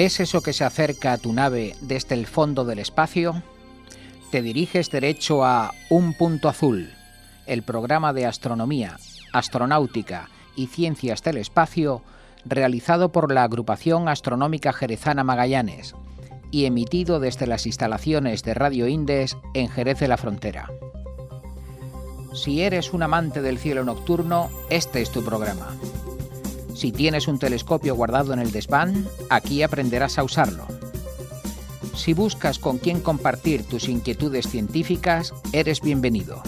¿Ves eso que se acerca a tu nave desde el fondo del espacio? Te diriges derecho a Un Punto Azul, el programa de astronomía, astronáutica y ciencias del espacio realizado por la Agrupación Astronómica Jerezana Magallanes y emitido desde las instalaciones de Radio Indes en Jerez de la Frontera. Si eres un amante del cielo nocturno, este es tu programa. Si tienes un telescopio guardado en el desván, aquí aprenderás a usarlo. Si buscas con quién compartir tus inquietudes científicas, eres bienvenido.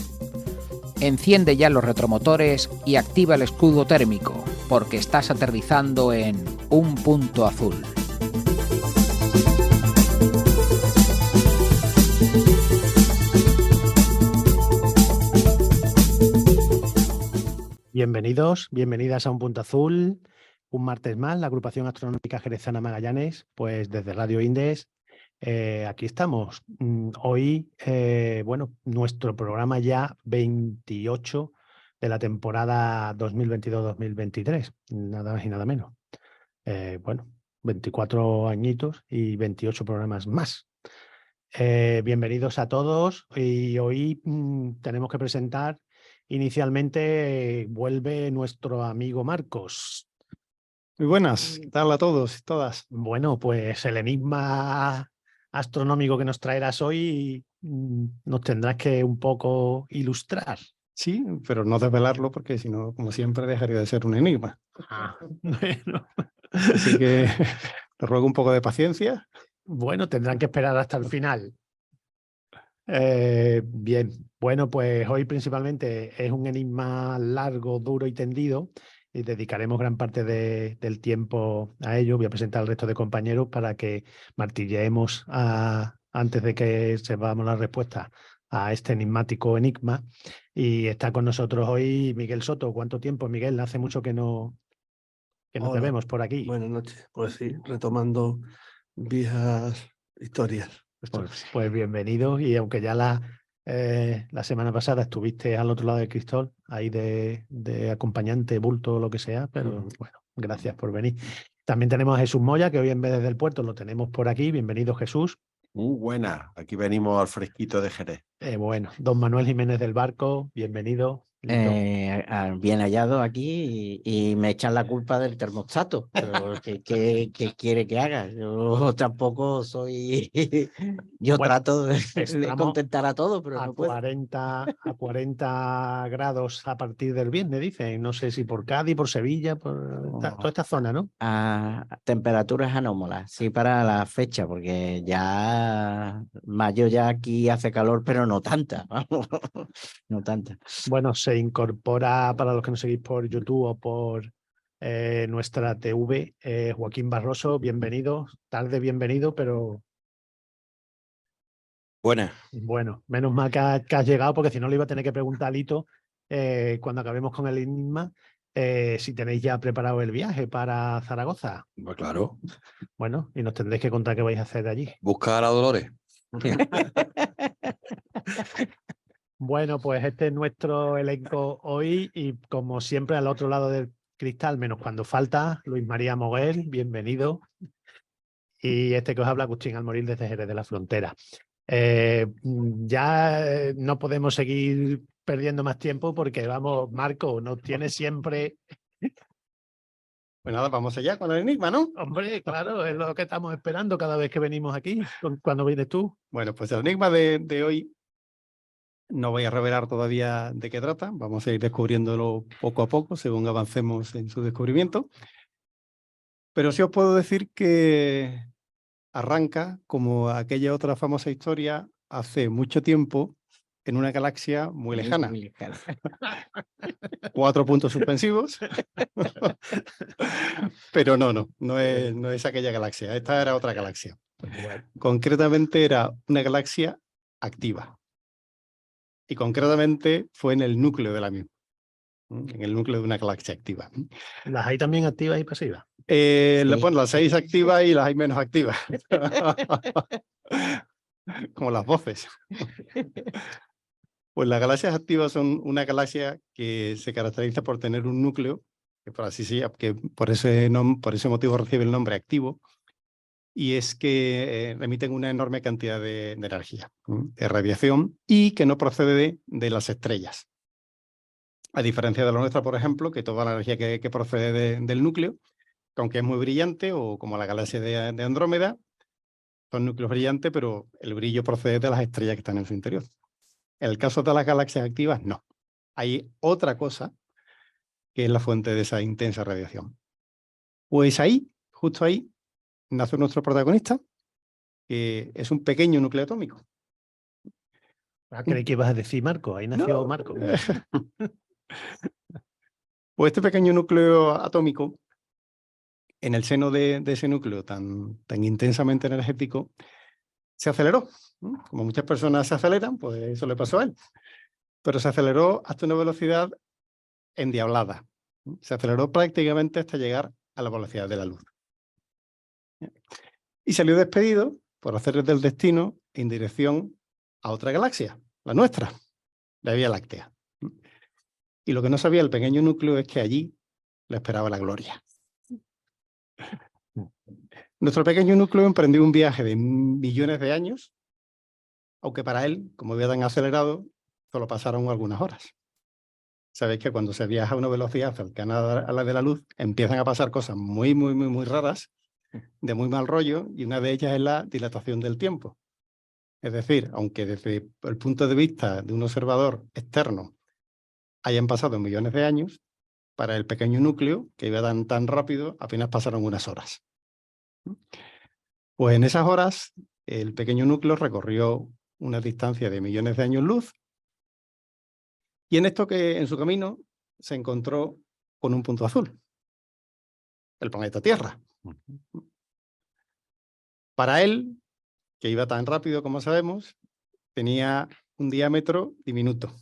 Enciende ya los retromotores y activa el escudo térmico, porque estás aterrizando en Un Punto Azul. Bienvenidos, bienvenidas a Un Punto Azul. Un martes más, la Agrupación Astronómica Jerezana Magallanes, pues desde Radio Indes, aquí estamos. Hoy, nuestro programa ya 28 de la temporada 2022-2023, nada más y nada menos. 24 añitos y 28 programas más. Bienvenidos a todos y hoy tenemos que presentar. Inicialmente vuelve nuestro amigo Marcos. Muy buenas, ¿qué tal a todos y todas? Bueno, pues el enigma astronómico que nos traerás hoy nos tendrás que un poco ilustrar. Sí, pero no desvelarlo porque si no, como siempre, dejaría de ser un enigma. Bueno. Así que te ruego un poco de paciencia. Bueno, tendrán que esperar hasta el final. Bien, bueno, pues hoy principalmente es un enigma largo, duro y tendido y dedicaremos gran parte del tiempo a ello. Voy a presentar al resto de compañeros para que martilleemos antes de que sepamos la respuesta a este enigmático enigma. Y está con nosotros hoy Miguel Soto. ¿Cuánto tiempo, Miguel? Hace mucho que no te vemos por aquí. Buenas noches. Pues sí, retomando viejas historias. Pues bienvenido, y aunque ya la semana pasada estuviste al otro lado del cristal, ahí de acompañante, bulto o lo que sea, pero bueno, gracias por venir. También tenemos a Jesús Moya, que hoy en vez de desde el puerto lo tenemos por aquí. Bienvenido, Jesús. Muy buena, aquí venimos al fresquito de Jerez. Don Manuel Jiménez del Barco, bienvenido. Bien hallado aquí y me echan la culpa del termostato. Pero ¿qué quiere que haga? Yo tampoco soy... Yo trato de contentar a todos, pero no puedo. 40 grados a partir del viernes, dicen. No sé si por Cádiz, por Sevilla, por toda esta zona, ¿no? A temperaturas anómalas, sí, para la fecha, porque ya mayo ya aquí hace calor, pero no tanta, vamos, no tanta. Bueno, se incorpora, para los que nos seguís por YouTube o por nuestra TV, Joaquín Barroso. Bienvenido, tarde bienvenido, pero... Buenas. Bueno, menos mal que has llegado, porque si no le iba a tener que preguntar a Lito cuando acabemos con el enigma, si tenéis ya preparado el viaje para Zaragoza. Pues claro. Bueno, y nos tendréis que contar qué vais a hacer de allí. Buscar a Dolores. Bueno, pues este es nuestro elenco hoy y como siempre al otro lado del cristal, menos cuando falta, Luis María Moguel, bienvenido. Y este que os habla, Agustín Almoril, desde Jerez de la Frontera. No podemos seguir perdiendo más tiempo porque, vamos, Marco, nos tiene siempre... Pues nada, vamos allá con el enigma, ¿no? Hombre, claro, es lo que estamos esperando cada vez que venimos aquí, cuando vienes tú. Bueno, pues el enigma de hoy no voy a revelar todavía de qué trata. Vamos a ir descubriéndolo poco a poco según avancemos en su descubrimiento. Pero sí os puedo decir que arranca como aquella otra famosa historia hace mucho tiempo en una galaxia muy lejana. 4 puntos suspensivos. Pero no es aquella galaxia. Esta era otra galaxia. Concretamente era una galaxia activa. Y concretamente fue en el núcleo de la misma. En el núcleo de una galaxia activa. ¿Las hay también activas y pasivas? Bueno, las 6 activas y las hay menos activas. Como las voces. Pues las galaxias activas son una galaxia que se caracteriza por tener un núcleo, que por así sea, que por ese motivo recibe el nombre activo, y es que emiten una enorme cantidad de energía, de radiación, y que no procede de las estrellas. A diferencia de la nuestra, por ejemplo, que toda la energía que procede del núcleo, que aunque es muy brillante, o como la galaxia de Andrómeda, son núcleos brillantes, pero el brillo procede de las estrellas que están en su interior. En el caso de las galaxias activas, no. Hay otra cosa que es la fuente de esa intensa radiación. Pues ahí, justo ahí, nace nuestro protagonista, que es un pequeño núcleo atómico. Creí que ibas a decir Marco, ahí nació No. Marco. Pues este pequeño núcleo atómico, en el seno de ese núcleo tan intensamente energético, se aceleró. Como muchas personas se aceleran, pues eso le pasó a él. Pero se aceleró hasta una velocidad endiablada. Se aceleró prácticamente hasta llegar a la velocidad de la luz. Y salió despedido por hacer del destino en dirección a otra galaxia, la nuestra, la Vía Láctea. Y lo que no sabía el pequeño núcleo es que allí le esperaba la gloria. Nuestro pequeño núcleo emprendió un viaje de millones de años, aunque para él, como había tan acelerado, solo pasaron algunas horas. Sabéis que cuando se viaja a una velocidad cercana a la de la luz, empiezan a pasar cosas muy raras, de muy mal rollo, y una de ellas es la dilatación del tiempo. Es decir, aunque desde el punto de vista de un observador externo hayan pasado millones de años, para el pequeño núcleo, que iba tan rápido, apenas pasaron unas horas. Pues en esas horas, el pequeño núcleo recorrió una distancia de millones de años luz, y en esto que en su camino se encontró con un punto azul, el planeta Tierra. Para él, que iba tan rápido como sabemos, tenía un diámetro diminuto,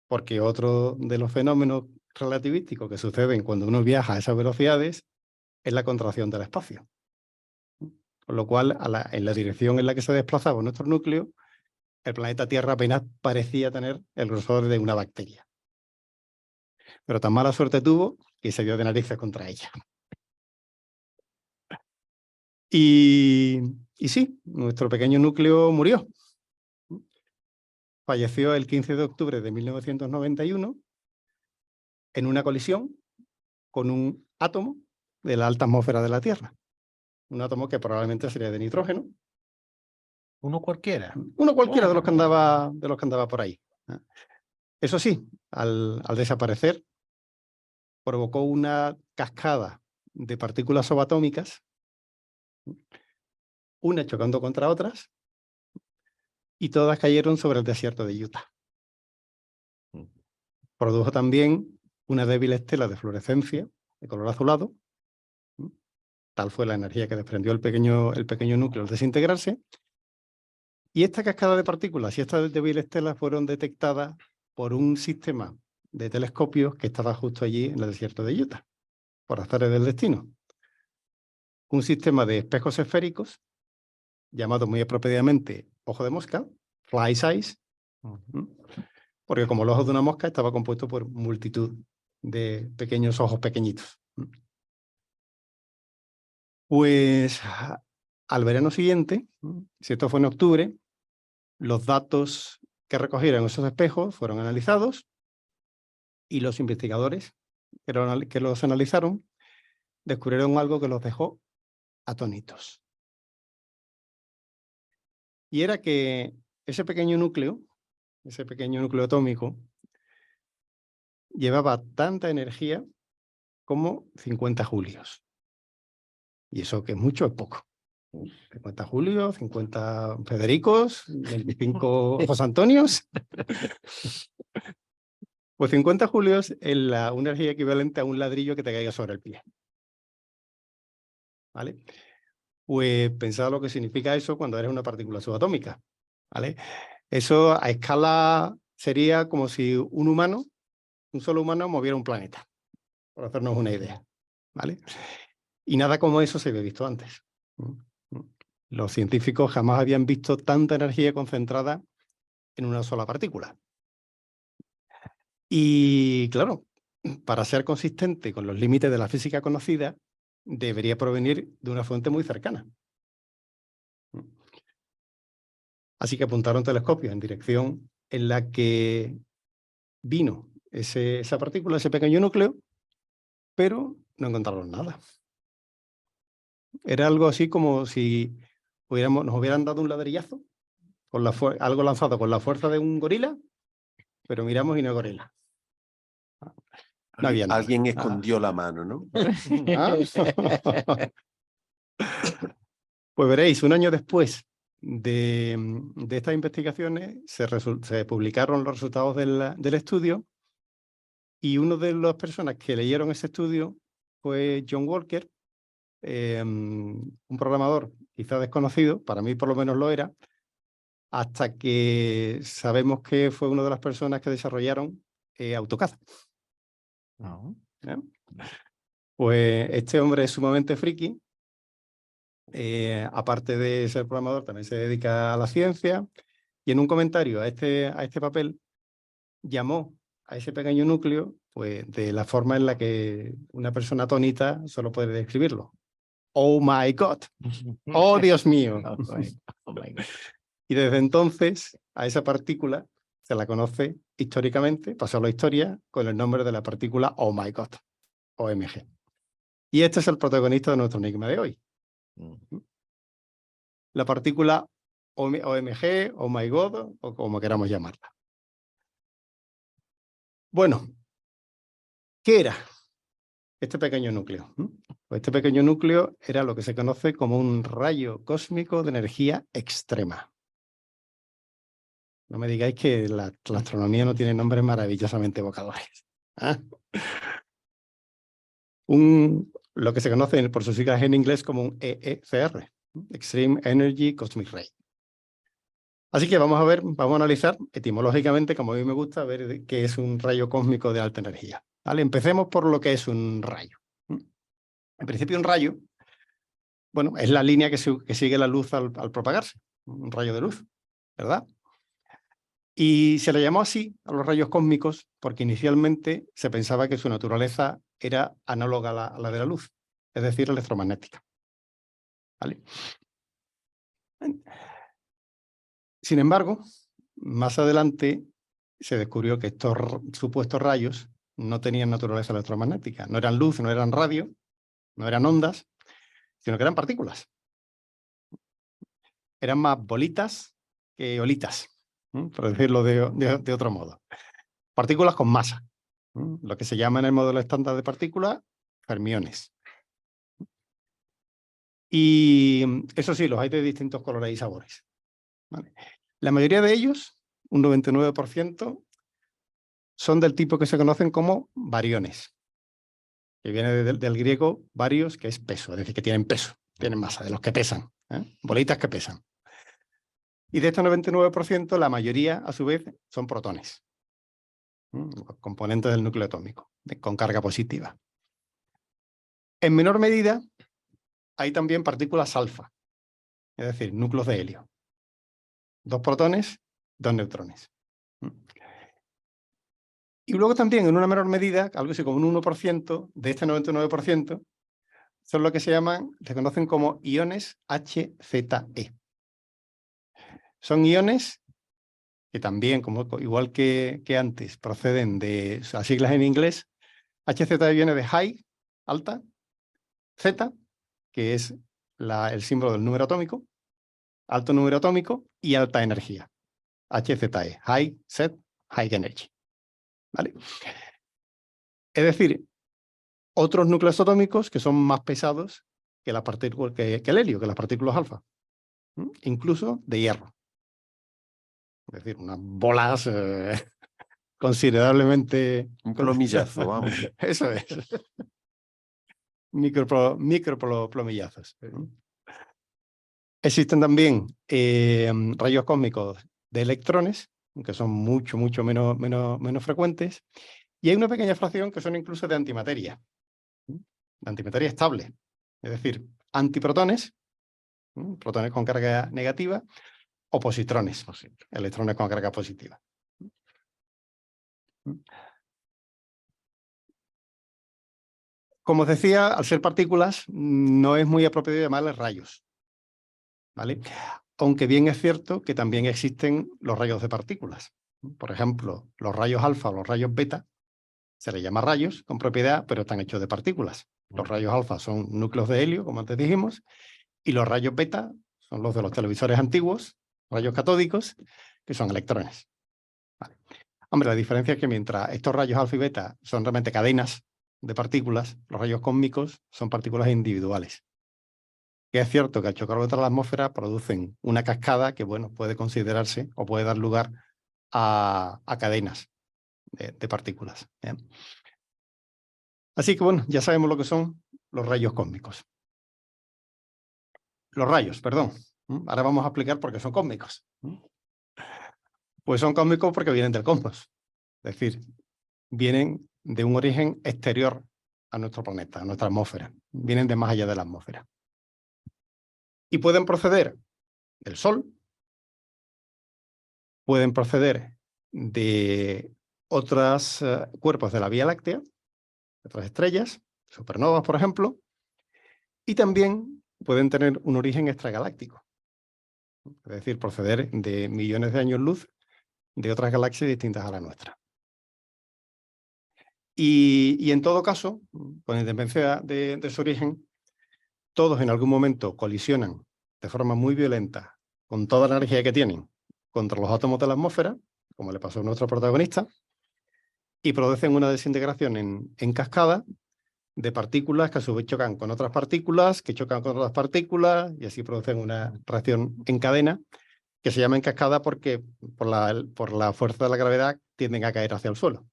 porque otro de los fenómenos relativísticos que suceden cuando uno viaja a esas velocidades es la contracción del espacio. Con lo cual, en la dirección en la que se desplazaba nuestro núcleo, el planeta Tierra apenas parecía tener el grosor de una bacteria. Pero tan mala suerte tuvo que se dio de narices contra ella. Y sí, nuestro pequeño núcleo murió. Falleció el 15 de octubre de 1991 en una colisión con un átomo de la alta atmósfera de la Tierra. Un átomo que probablemente sería de nitrógeno. Uno cualquiera. Uno cualquiera de los que andaba por ahí. Eso sí, al desaparecer, provocó una cascada de partículas subatómicas, unas chocando contra otras, y todas cayeron sobre el desierto de Utah. Produjo también una débil estela de fluorescencia de color azulado. Tal fue la energía que desprendió el pequeño núcleo al desintegrarse. Y esta cascada de partículas y estas débiles estelas fueron detectadas por un sistema de telescopios que estaba justo allí en el desierto de Utah, por azares del destino. Un sistema de espejos esféricos, llamado muy apropiadamente ojo de mosca, fly's eyes, porque como el ojo de una mosca estaba compuesto por multitud de pequeños ojos pequeñitos. Pues al verano siguiente, si esto fue en octubre, los datos que recogieron esos espejos fueron analizados, y los investigadores que los analizaron descubrieron algo que los dejó atónitos. Y era que ese pequeño núcleo atómico, llevaba tanta energía como 50 julios. Y eso que es mucho es poco. 50 julios, 50 Federicos, 25 José Antonios. Pues 50 julios es una energía equivalente a un ladrillo que te caiga sobre el pie. ¿Vale? Pues pensad lo que significa eso cuando eres una partícula subatómica. ¿Vale? Eso a escala sería como si un solo humano moviera un planeta, por hacernos una idea. ¿Vale? Y nada como eso se había visto antes. Los científicos jamás habían visto tanta energía concentrada en una sola partícula. Y claro, para ser consistente con los límites de la física conocida, debería provenir de una fuente muy cercana. Así que apuntaron telescopios en dirección en la que vino esa partícula, ese pequeño núcleo, pero no encontraron nada. Era algo así como si nos hubieran dado un ladrillazo, con algo lanzado con la fuerza de un gorila, pero miramos y no hay gorila. No había nada. Alguien escondió la mano, ¿no? ¿Ah? Pues veréis, un año después de estas investigaciones se publicaron los resultados del estudio, y una de las personas que leyeron ese estudio fue John Walker, un programador quizá desconocido, para mí por lo menos lo era, hasta que sabemos que fue una de las personas que desarrollaron AutoCAD. No. ¿Eh? Pues este hombre es sumamente friki. Aparte de ser programador, también se dedica a la ciencia, y en un comentario a este papel llamó a ese pequeño núcleo pues, de la forma en la que una persona atónita solo puede describirlo. Oh my God. Oh Dios mío. Oh my God. Y desde entonces a esa partícula se la conoce históricamente, pasó a la historia con el nombre de la partícula Oh my God, OMG. Y este es el protagonista de nuestro enigma de hoy. La partícula OMG, Oh my God, o como queramos llamarla. Bueno, ¿qué era este pequeño núcleo? Pues este pequeño núcleo era lo que se conoce como un rayo cósmico de energía extrema. No me digáis que la astronomía no tiene nombres maravillosamente evocadores. ¿Ah? Lo que se conoce por sus siglas en inglés como un EECR, Extreme Energy Cosmic Ray. Así que vamos a analizar etimológicamente, como a mí me gusta, ver qué es un rayo cósmico de alta energía. ¿Vale? Empecemos por lo que es un rayo. En principio, un rayo, bueno, es la línea que sigue la luz al propagarse, un rayo de luz, ¿verdad? Y se le llamó así a los rayos cósmicos porque inicialmente se pensaba que su naturaleza era análoga a la de la luz, es decir, electromagnética. ¿Vale? Sin embargo, más adelante se descubrió que estos supuestos rayos no tenían naturaleza electromagnética, no eran luz, no eran radio, no eran ondas, sino que eran partículas. Eran más bolitas que olitas, por decirlo de otro modo. Partículas con masa, lo que se llama en el modelo estándar de partículas fermiones. Y eso sí, los hay de distintos colores y sabores. ¿Vale? La mayoría de ellos, un 99%, son del tipo que se conocen como bariones, que viene del griego varios, que es peso, es decir, que tienen peso, tienen masa, de los que pesan, bolitas que pesan. Y de estos 99%, la mayoría, a su vez, son protones, componentes del núcleo atómico, con carga positiva. En menor medida, hay también partículas alfa, es decir, núcleos de helio. 2 protones, 2 neutrones. Y luego también, en una menor medida, algo así como un 1% de este 99%, son lo que se conocen como iones HZE. Son iones que también, igual que antes, proceden de las siglas en inglés. HZ viene de high, alta, Z, que es el símbolo del número atómico, alto número atómico, y alta energía. HZE, high, Z, high energy. ¿Vale? Es decir, otros núcleos atómicos que son más pesados que el helio, que las partículas alfa, incluso de hierro. Es decir, unas bolas considerablemente... Un plomillazo, vamos. Eso es. Microplomillazos. Existen también rayos cósmicos de electrones, que son mucho menos frecuentes, y hay una pequeña fracción que son incluso de antimateria, de antimateria estable, es decir, antiprotones, protones con carga negativa, o positrones, electrones con carga positiva. Como os decía, al ser partículas, no es muy apropiado llamarles rayos, ¿vale? aunque bien es cierto que también existen los rayos de partículas. Por ejemplo, los rayos alfa o los rayos beta se les llama rayos con propiedad, pero están hechos de partículas. Los rayos alfa son núcleos de helio, como antes dijimos, y los rayos beta son los de los televisores antiguos, rayos catódicos, que son electrones. Vale. Hombre, la diferencia es que mientras estos rayos alfa y beta son realmente cadenas de partículas, los rayos cósmicos son partículas individuales. Que es cierto que al chocar contra la atmósfera producen una cascada que, bueno, puede considerarse o puede dar lugar a cadenas de partículas. ¿Bien? Así que, bueno, ya sabemos lo que son los rayos cósmicos. Los rayos, perdón. Ahora vamos a explicar por qué son cósmicos. Pues son cósmicos porque vienen del cosmos. Es decir, vienen de un origen exterior a nuestro planeta, a nuestra atmósfera. Vienen de más allá de la atmósfera. Y pueden proceder del Sol, pueden proceder de otros cuerpos de la Vía Láctea, otras estrellas, supernovas, por ejemplo, y también pueden tener un origen extragaláctico. Es decir, proceder de millones de años luz de otras galaxias distintas a la nuestra. Y en todo caso, con independencia de su origen, todos en algún momento colisionan de forma muy violenta con toda la energía que tienen contra los átomos de la atmósfera, como le pasó a nuestro protagonista, y producen una desintegración en cascada de partículas que a su vez chocan con otras partículas, que chocan con otras partículas, y así producen una reacción en cadena que se llama en cascada porque por la fuerza de la gravedad tienden a caer hacia el suelo.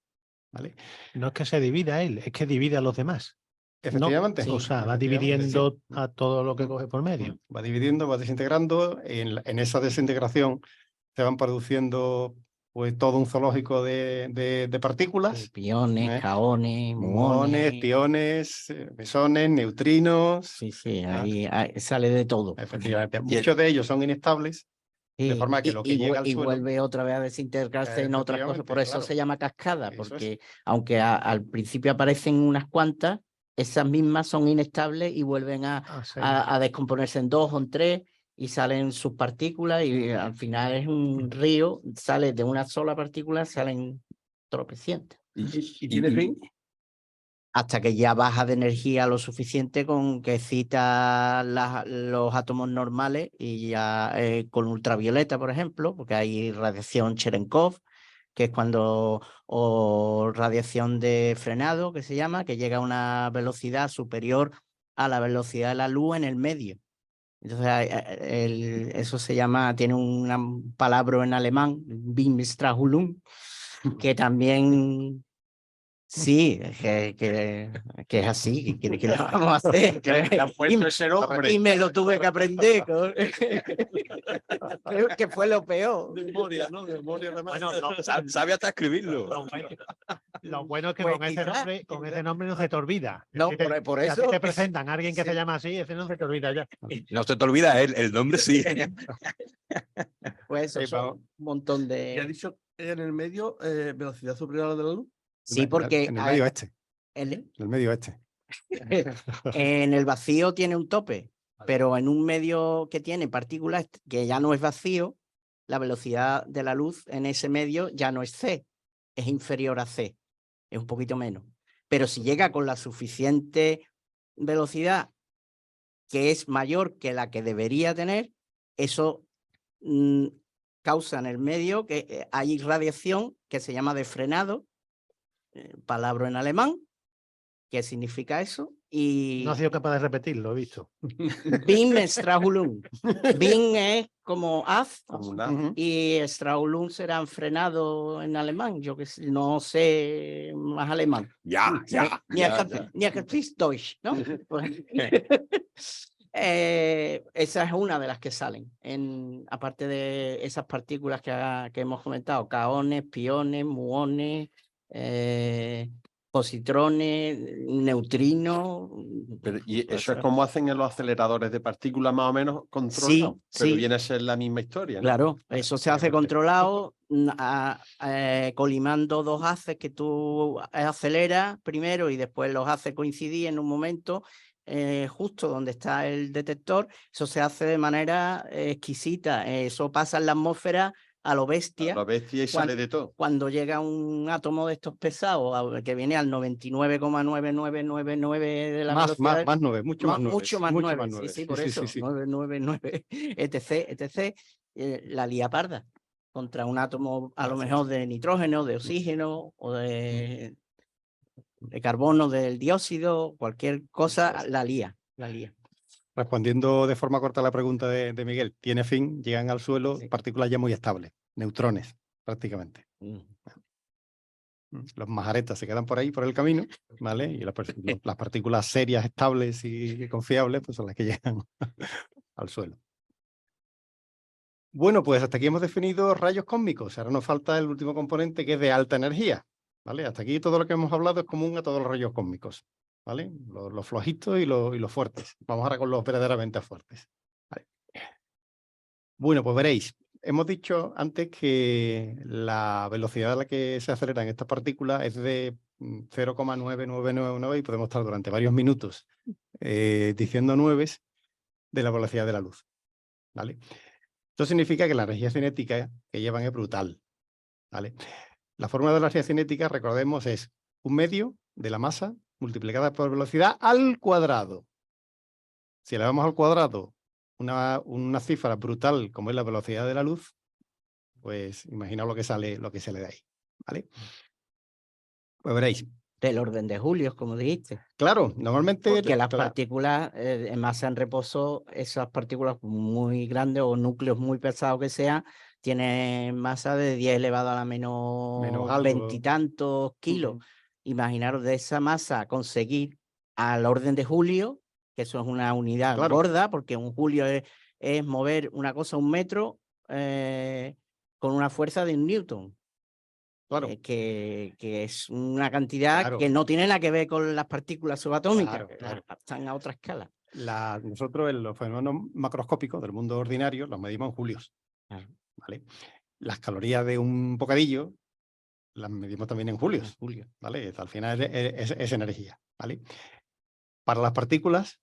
¿Vale? No es que se divida él, es que divide a los demás. Efectivamente. ¿No? O sea, va Efectivamente, dividiendo sí. a todo lo que coge por medio. Va dividiendo, va desintegrando. En esa desintegración se van produciendo pues todo un zoológico de partículas. Piones, kaones, muones, muones. piones, mesones, neutrinos. Sí, ahí sale de todo. Efectivamente. Muchos de ellos son inestables, de forma que lo que llega al suelo... vuelve otra vez a desintegrarse en otras cosas. Por eso claro. se llama cascada, Eso porque es. aunque al principio aparecen unas cuantas, esas mismas son inestables y vuelven a descomponerse en 2 o en 3 y salen sus partículas y al final es un río, sale de una sola partícula, salen tropecientas. ¿Y tiene fin? Hasta que ya baja de energía lo suficiente con que excita los átomos normales y ya con ultravioleta, por ejemplo, porque hay radiación Cherenkov, que es cuando, o radiación de frenado, que se llama, que llega a una velocidad superior a la velocidad de la luz en el medio. Entonces, eso se llama, tiene un palabra en alemán, Beamstrahlung, que también... Sí, que es así, que lo vamos a hacer. Y me lo tuve que aprender. Creo que fue lo peor. De memoria, ¿no? De memoria, Bueno, Sabe hasta escribirlo. Lo bueno es que Pues con ese nombre no se te olvida. No, Si por si a ti eso. te presentan a alguien que se llama así, ese no se te olvida ya. No se te olvida el nombre, sí. Pues eso, son un montón ¿Y ha de... dicho en el medio velocidad superior a la de la luz? Sí, porque... En el medio oeste. En El medio oeste. en el vacío tiene un tope, pero en un medio que tiene partículas que ya no es vacío, la velocidad de la luz en ese medio ya no es c, es inferior a c, es un poquito menos. Pero si llega con la suficiente velocidad que es mayor que la que debería tener, eso causa en el medio que hay radiación que se llama de frenado, palabra en alemán, ¿qué significa eso? Y No ha sido capaz de repetirlo, he visto. Beamstrahlung. Beam es como haz Como y Strahlung será frenado en alemán. Yo que no sé más alemán. Ni a Deutsch, ¿no? Esa es una de las que salen, aparte de esas partículas que hemos comentado, kaones, piones, muones, positrones, neutrinos. ¿Y eso es como hacen en los aceleradores de partículas más o menos controlados? Sí, pero sí. viene a ser la misma historia, ¿no? Claro, eso se hace controlado, colimando 2 haces que tú aceleras primero y después los haces coincidir en un momento justo donde está el detector, eso se hace de manera exquisita. Eso pasa en la atmósfera a lo bestia. La bestia y sale de todo. Cuando llega un átomo de estos pesados que viene al 99,9999 de la velocidad. Más 9, mucho más 9. Mucho más 9. Sí, por eso. 999, etc. La lía parda contra un átomo a lo mejor de nitrógeno, de oxígeno o de carbono, del dióxido, cualquier cosa, la lía. Respondiendo de forma corta a la pregunta de Miguel, tiene fin, llegan al suelo Sí. partículas ya muy estables, neutrones prácticamente. Los majaretas se quedan por ahí, por el camino, ¿vale? Y las partículas serias, estables y confiables, pues son las que llegan al suelo. Bueno, pues hasta aquí hemos definido rayos cósmicos. Ahora nos falta el último componente, que es de alta energía, ¿vale? Hasta aquí todo lo que hemos hablado es común a todos los rayos cósmicos, ¿vale? Los flojitos y los fuertes. Vamos ahora con los verdaderamente fuertes. ¿Vale? Bueno, pues veréis. Hemos dicho antes que la velocidad a la que se aceleran estas partículas es de 0,9999 y podemos estar durante varios minutos diciendo nueves de la velocidad de la luz, ¿vale? Esto significa que la energía cinética que llevan es brutal, ¿vale? La fórmula de la energía cinética, recordemos, es 1/2 de la masa multiplicada por velocidad al cuadrado. Si le damos al cuadrado una cifra brutal como es la velocidad de la luz, pues imaginaos lo que sale de ahí, ¿vale? Pues veréis. Del orden de julios, como dijiste. Claro, normalmente... Porque las partículas en masa en reposo, esas partículas muy grandes o núcleos muy pesados que sean, tienen masa de 10 elevado a la menos 20 y tantos kilos. Imaginaros de esa masa conseguir al orden de julio, que eso es una unidad gorda, porque un julio es mover una cosa 1 metro con una fuerza de 1 newton. Claro. Que es una cantidad que no tiene nada que ver con las partículas subatómicas, están a otra escala. Nosotros en los fenómenos macroscópicos del mundo ordinario los medimos en julios. ¿Vale? Las calorías de un bocadillo las medimos también en julios. ¿Vale? Al final es energía. ¿Vale? Para las partículas,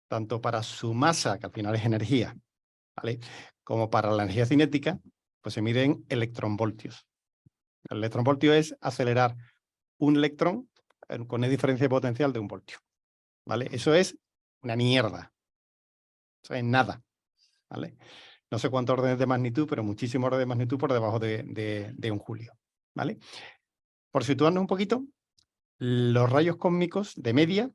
tanto para su masa, que al final es energía, ¿vale?, como para la energía cinética, pues se miden electronvoltios. El electronvoltio es acelerar un electrón con una diferencia de potencial de 1 voltio, ¿vale? Eso es una mierda. Eso es nada, ¿vale? No sé cuántos órdenes de magnitud, pero muchísimos órdenes de magnitud por debajo de 1 julio, ¿vale? Por situarnos un poquito, los rayos cósmicos de media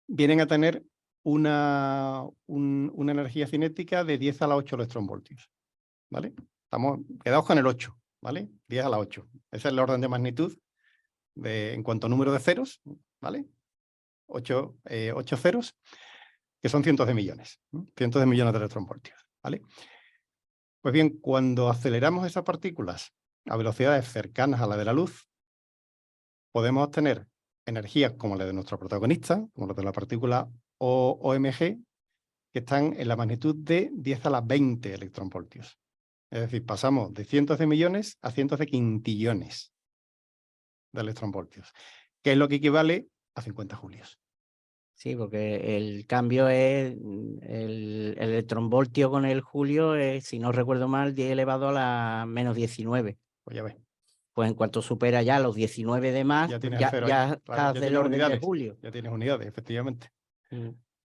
vienen a tener una energía cinética de 10 a la 8 electronvoltios, ¿vale? Quedaos con el 8. ¿Vale? 10 a la 8. Ese es el orden de magnitud en cuanto a número de ceros, ¿vale? 8 ceros, que son cientos de millones. Cientos de millones de electronvoltios, ¿vale? Pues bien, cuando aceleramos esas partículas a velocidades cercanas a la de la luz, podemos obtener energías como la de nuestro protagonista, como la de la partícula OMG, que están en la magnitud de 10 a la 20 electronvoltios. Es decir, pasamos de cientos de millones a cientos de quintillones de electronvoltios, que es lo que equivale a 50 julios. Sí, porque el cambio es el electronvoltio con el julio, si no recuerdo mal, 10 elevado a la menos 19. Pues ya ves. Pues en cuanto supera ya los 19 de más, ya tienes el orden unidades, de julio. Ya tienes unidades, efectivamente.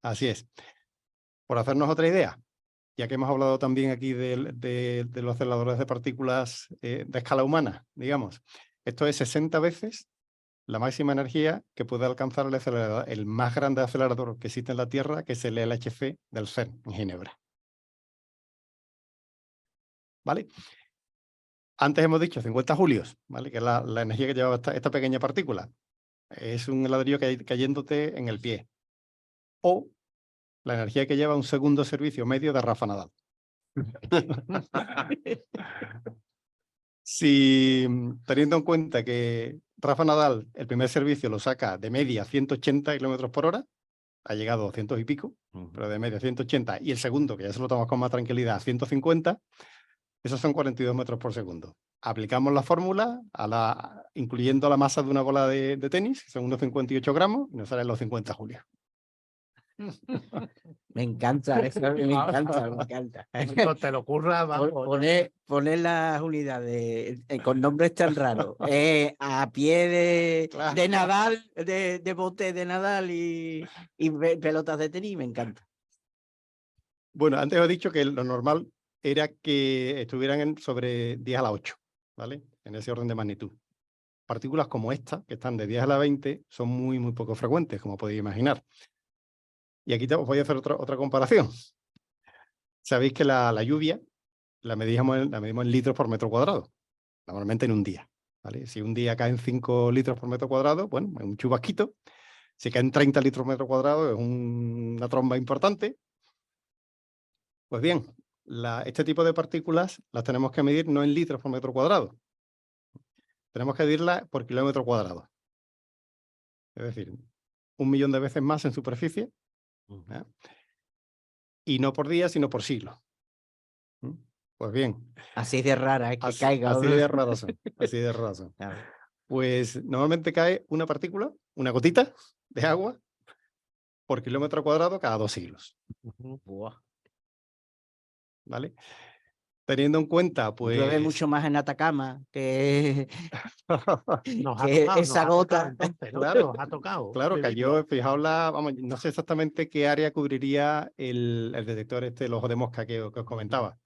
Así es. Por hacernos otra idea, ya que hemos hablado también aquí de los aceleradores de partículas de escala humana, digamos, esto es 60 veces la máxima energía que puede alcanzar el más grande acelerador que existe en la Tierra, que es el LHC del CERN, en Ginebra. ¿Vale? Antes hemos dicho 50 julios, ¿vale?, que es la energía que lleva esta pequeña partícula. Es un ladrillo cayéndote en el pie. O la energía que lleva un segundo servicio medio de Rafa Nadal. Si, teniendo en cuenta que Rafa Nadal, el primer servicio lo saca de media 180 km/h, ha llegado a 200 y pico, pero de media 180, y el segundo, que ya se lo tomamos con más tranquilidad, 150, esos son 42 metros por segundo. aplicamos la fórmula, incluyendo la masa de una bola de tenis, que son unos 58 gramos, y nos salen los 50 julios. Me encanta, eso me encanta, me encanta. Cuando te lo ocurra, vamos. Poner las unidades con nombres tan raros, a pie de Nadal, de bote de Nadal y pelotas de tenis, me encanta. Bueno, antes os he dicho que lo normal era que estuvieran sobre 10 a la 8, ¿vale? En ese orden de magnitud. Partículas como esta, que están de 10 a la 20, son muy, muy poco frecuentes, como podéis imaginar. Y aquí os voy a hacer otra comparación. Sabéis que la lluvia la medimos en litros por metro cuadrado, normalmente en un día, ¿vale? Si un día caen 5 litros por metro cuadrado, bueno, es un chubasquito. Si caen 30 litros por metro cuadrado, es una tromba importante. Pues bien, este tipo de partículas las tenemos que medir no en litros por metro cuadrado. Tenemos que medirlas por kilómetro cuadrado. Es decir, 1.000.000 de veces más en superficie. ¿Eh? Y no por día, sino por siglo. Pues bien. Así de rara, que caiga. Así de raras son. Así de raras son. Claro. Pues normalmente cae una partícula, una gotita de agua, por kilómetro cuadrado cada 2 siglos. ¿Vale? Teniendo en cuenta, pues... Llueve mucho más en Atacama que, esa gota. Entonces, ¿no? Claro, nos ha tocado. Claro, cayó, fijaos vamos, no sé exactamente qué área cubriría el detector el ojo de mosca que os comentaba,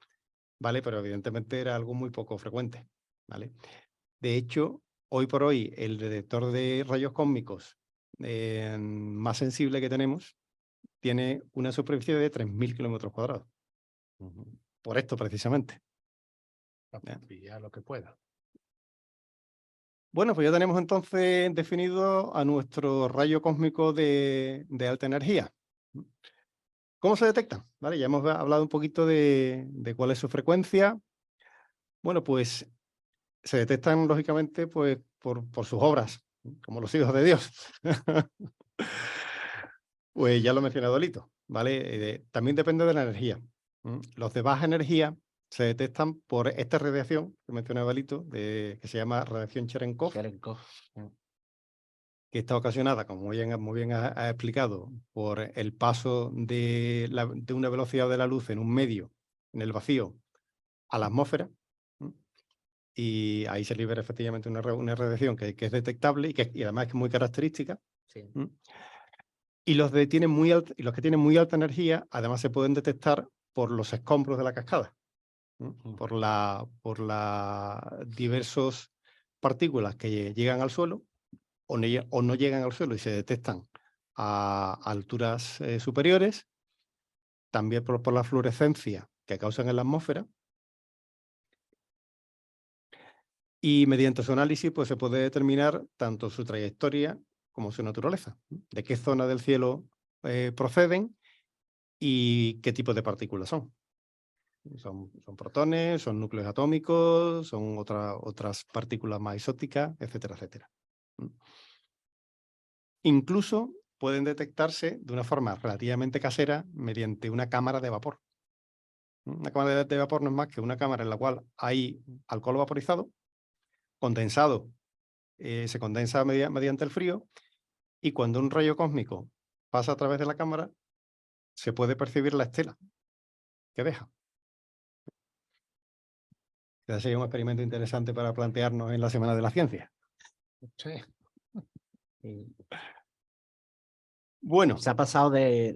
¿vale? Pero evidentemente era algo muy poco frecuente, ¿vale? De hecho, hoy por hoy, el detector de rayos cósmicos más sensible que tenemos tiene una superficie de 3.000 kilómetros cuadrados. Por esto, precisamente. Ya lo que pueda. Bueno, pues ya tenemos entonces definido a nuestro rayo cósmico de alta energía. ¿Cómo se detectan? ¿Vale? Ya hemos hablado un poquito de cuál es su frecuencia. Bueno, pues se detectan, lógicamente, pues, por sus obras, como los hijos de Dios. Pues ya lo ha mencionado Lito, ¿vale? También depende de la energía. Los de baja energía se detectan por esta radiación que mencionaba Lito, que se llama radiación Cherenkov, que está ocasionada, como muy bien ha explicado, por el paso de una velocidad de la luz en un medio, en el vacío, a la atmósfera. Y ahí se libera efectivamente una radiación que es detectable y además que es muy característica. Sí. Y los que tienen muy alta energía, además se pueden detectar por los escombros de la cascada, por las diversas partículas que llegan al suelo o no llegan al suelo y se detectan a alturas superiores, también por la fluorescencia que causan en la atmósfera. Y mediante su análisis pues, se puede determinar tanto su trayectoria como su naturaleza, de qué zona del cielo proceden y qué tipo de partículas son. Son protones, son núcleos atómicos, son otras partículas más exóticas, etcétera, etcétera. Incluso pueden detectarse de una forma relativamente casera mediante una cámara de vapor. Una cámara de vapor no es más que una cámara en la cual hay alcohol vaporizado, condensado, se condensa mediante el frío, y cuando un rayo cósmico pasa a través de la cámara, se puede percibir la estela que deja. Ese sería un experimento interesante para plantearnos en la Semana de la Ciencia. Sí. Bueno. Se ha pasado de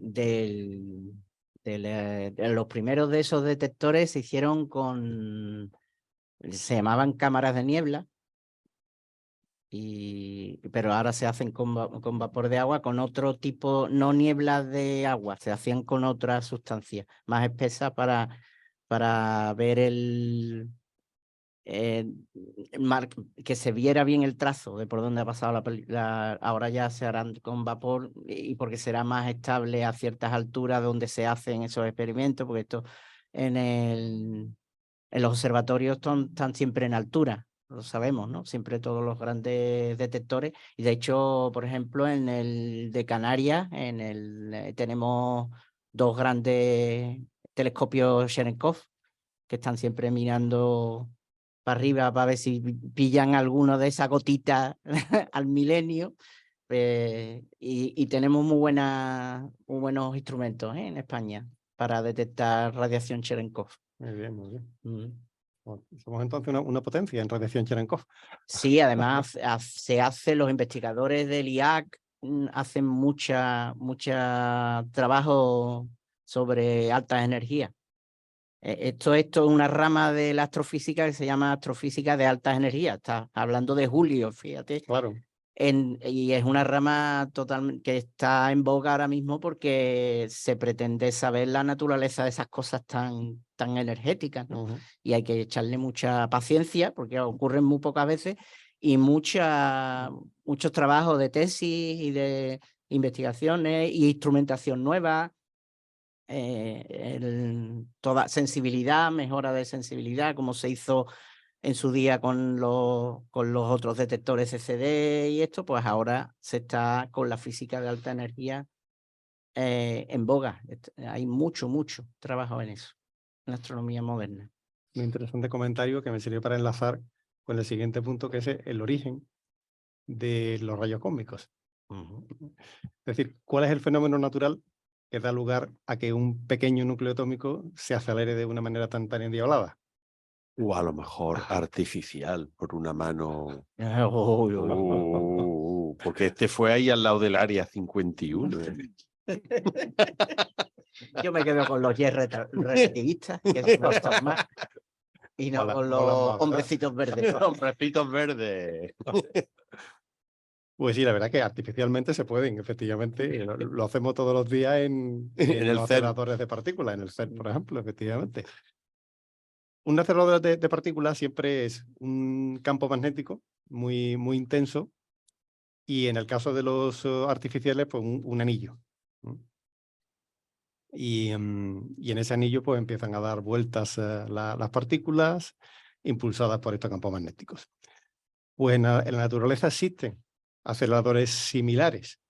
los primeros de esos detectores se hicieron se llamaban cámaras de niebla, pero ahora se hacen con vapor de agua, con otro tipo, no nieblas de agua, se hacían con otra sustancia más espesa para ver que se viera bien el trazo de por dónde ha pasado ahora ya se harán con vapor y porque será más estable a ciertas alturas donde se hacen esos experimentos, porque esto en los observatorios están siempre en altura, lo sabemos, ¿no? Siempre todos los grandes detectores, y de hecho, por ejemplo, en el de Canarias, tenemos 2 grandes telescopios Cherenkov que están siempre mirando para arriba para ver si pillan alguno de esas gotitas al milenio. Y tenemos muy buenos instrumentos en España para detectar radiación Cherenkov. Muy bien, muy bien. Bueno, somos entonces una potencia en radiación Cherenkov. Sí, además los investigadores del IAC hacen mucha trabajo sobre altas energías. Esto es una rama de la astrofísica que se llama astrofísica de altas energías. Está hablando de Julio, fíjate. Claro. Y es una rama que está en boga ahora mismo porque se pretende saber la naturaleza de esas cosas tan energéticas, ¿no? Y hay que echarle mucha paciencia porque ocurren muy pocas veces y muchos trabajos de tesis y de investigaciones y instrumentación nueva. Toda sensibilidad, mejora de sensibilidad, como se hizo en su día con los otros detectores CCD y esto, pues ahora se está con la física de alta energía en boga. Hay mucho trabajo en eso, en la astronomía moderna. Un interesante comentario que me sirve para enlazar con el siguiente punto, que es el origen de los rayos cósmicos. Es decir, ¿cuál es el fenómeno natural que da lugar a que un pequeño núcleo atómico se acelere de una manera tan endiablada? O a lo mejor artificial, por una mano. Porque este fue ahí al lado del área 51. Yo me quedo con los relativistas, que no están más, y no con los hombrecitos verdes. Hombrecitos verdes. Pues sí, la verdad que artificialmente se pueden, efectivamente. Lo hacemos todos los días en los aceleradores de partículas, en el CERN, por ejemplo, efectivamente. Un acelerador de partículas siempre es un campo magnético muy intenso y en el caso de los artificiales, pues un anillo. Y en ese anillo pues empiezan a dar vueltas las partículas impulsadas por estos campos magnéticos. Pues en la naturaleza existen aceleradores similares.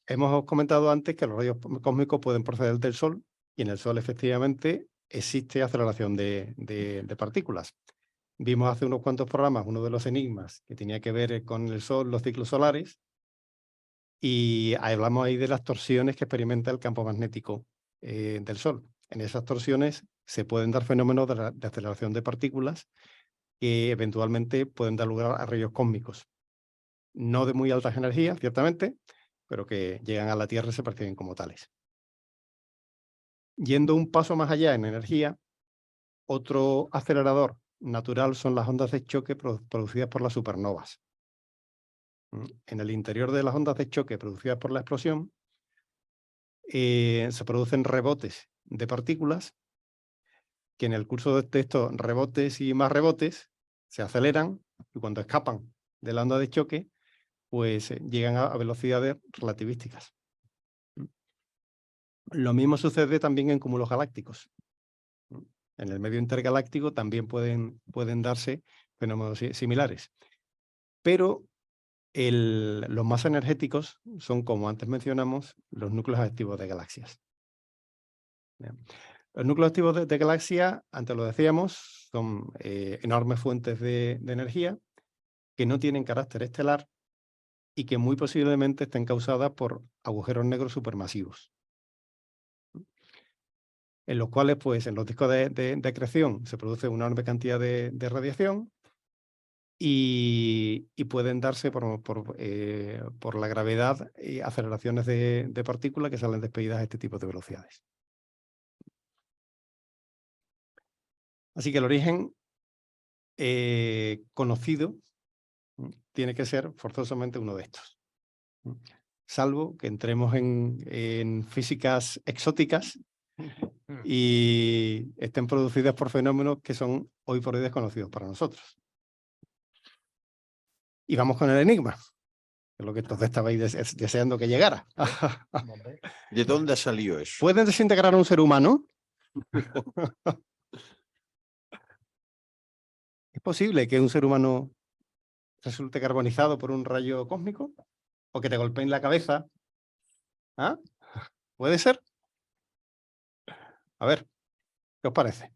Hemos comentado antes que los rayos cósmicos pueden proceder del Sol y en el Sol efectivamente existe aceleración de partículas. Vimos hace unos cuantos programas uno de los enigmas que tenía que ver con el Sol, los ciclos solares, y hablamos ahí de las torsiones que experimenta el campo magnético del Sol. En esas torsiones se pueden dar fenómenos de aceleración de partículas que eventualmente pueden dar lugar a rayos cósmicos. No de muy altas energías, ciertamente, pero que llegan a la Tierra y se perciben como tales. Yendo un paso más allá en energía, otro acelerador natural son las ondas de choque producidas por las supernovas. En el interior de las ondas de choque producidas por la explosión se producen rebotes de partículas que en el curso de estos rebotes y más rebotes se aceleran y cuando escapan de la onda de choque pues llegan a velocidades relativísticas. Lo mismo sucede también en cúmulos galácticos. En el medio intergaláctico también pueden darse fenómenos similares. Pero los más energéticos son, como antes mencionamos, los núcleos activos de galaxias. Bien. Los núcleos activos de galaxias, antes lo decíamos, son enormes fuentes de energía que no tienen carácter estelar y que muy posiblemente estén causadas por agujeros negros supermasivos, en los cuales, pues, en los discos de acreción se produce una enorme cantidad de radiación y pueden darse por la gravedad y aceleraciones de partículas que salen despedidas a este tipo de velocidades. Así que el origen conocido tiene que ser forzosamente uno de estos. Salvo que entremos en físicas exóticas y estén producidas por fenómenos que son hoy por hoy desconocidos para nosotros. Y vamos con el enigma, que es lo que entonces estabais deseando que llegara. ¿De dónde salió eso? ¿Pueden desintegrar a un ser humano? ¿Es posible que un ser humano resulte carbonizado por un rayo cósmico? ¿O que te golpeen la cabeza? ¿Ah? ¿Puede ser? A ver, ¿qué os parece?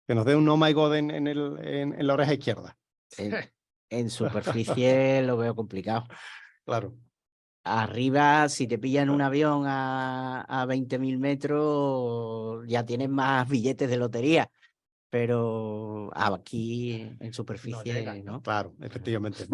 Que nos dé un oh my god en la oreja izquierda. En superficie lo veo complicado. Claro. Arriba, si te pillan un avión a 20.000 metros, ya tienes más billetes de lotería. Pero aquí en superficie, ¿no? Claro, efectivamente.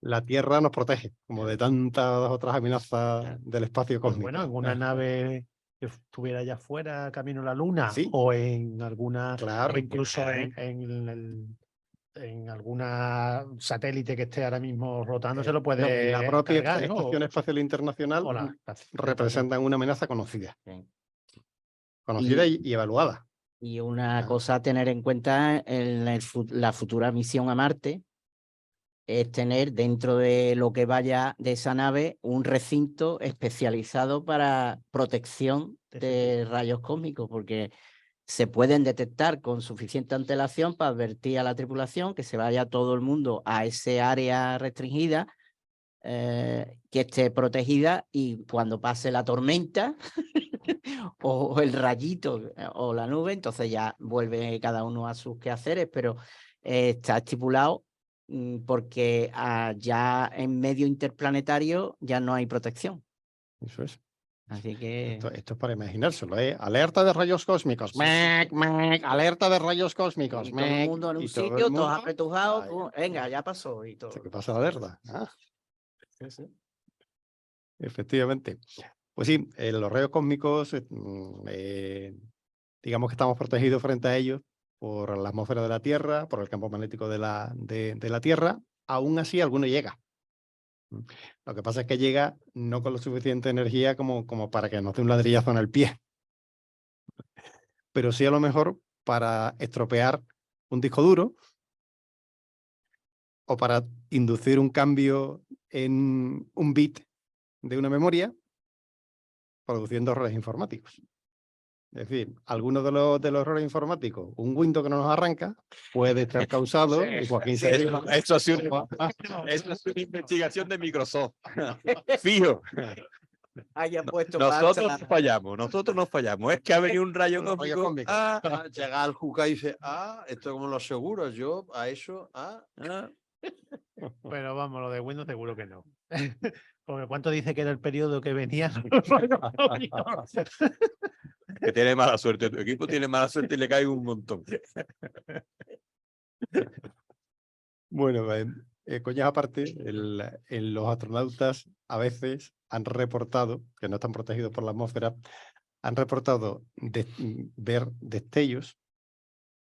La Tierra nos protege, como de tantas otras amenazas del espacio Pues cósmico. bueno, en una nave que estuviera allá afuera, camino a la Luna, Sí. o en alguna, Claro. o incluso en alguna satélite que esté ahora mismo rotando, se lo puede En la propia cargar, ¿no? Estación Espacial Internacional O la- representan una amenaza conocida. Sí. Conocida y evaluada. Y una Ah. cosa a tener en cuenta en la futura misión a Marte es tener dentro de lo que vaya de esa nave un recinto especializado para protección de rayos cósmicos, porque se pueden detectar con suficiente antelación para advertir a la tripulación que se vaya todo el mundo a ese área restringida, que esté protegida, y cuando pase la tormenta o el rayito o la nube, entonces ya vuelve cada uno a sus quehaceres, pero está estipulado porque ya en medio interplanetario ya no hay protección. Eso es. Así que... Esto es para imaginárselo, ¿eh? Alerta de rayos cósmicos. Mec, mec, alerta de rayos cósmicos. Y todo el mundo en un sitio, todos apretujados, venga, ya pasó y todo. ¿Qué pasa, la verdad? Sí. Efectivamente. Pues sí, los rayos cósmicos, digamos que estamos protegidos frente a ellos por la atmósfera de la Tierra, por el campo magnético de la Tierra. Aún así, alguno llega. Lo que pasa es que llega no con la suficiente energía como para que nos dé un ladrillazo en el pie. Pero sí a lo mejor para estropear un disco duro o para inducir un cambio en un bit de una memoria, produciendo errores informáticos. Es decir, algunos de los errores informáticos, un Windows que no nos arranca, puede estar causado, y Joaquín se ríe. Eso ha sido una investigación de Microsoft. Fijo. Nosotros no fallamos. Es que ha venido un rayo cósmico. Llega al Juca y dice, esto como los seguros, yo a eso, Pero vamos, lo de Windows seguro que no. Porque ¿cuánto dice que era el periodo que venía? Que tiene mala suerte. Tu equipo tiene mala suerte y le cae un montón. Bueno, coñas aparte, los astronautas a veces han reportado, que no están protegidos por la atmósfera, han reportado ver destellos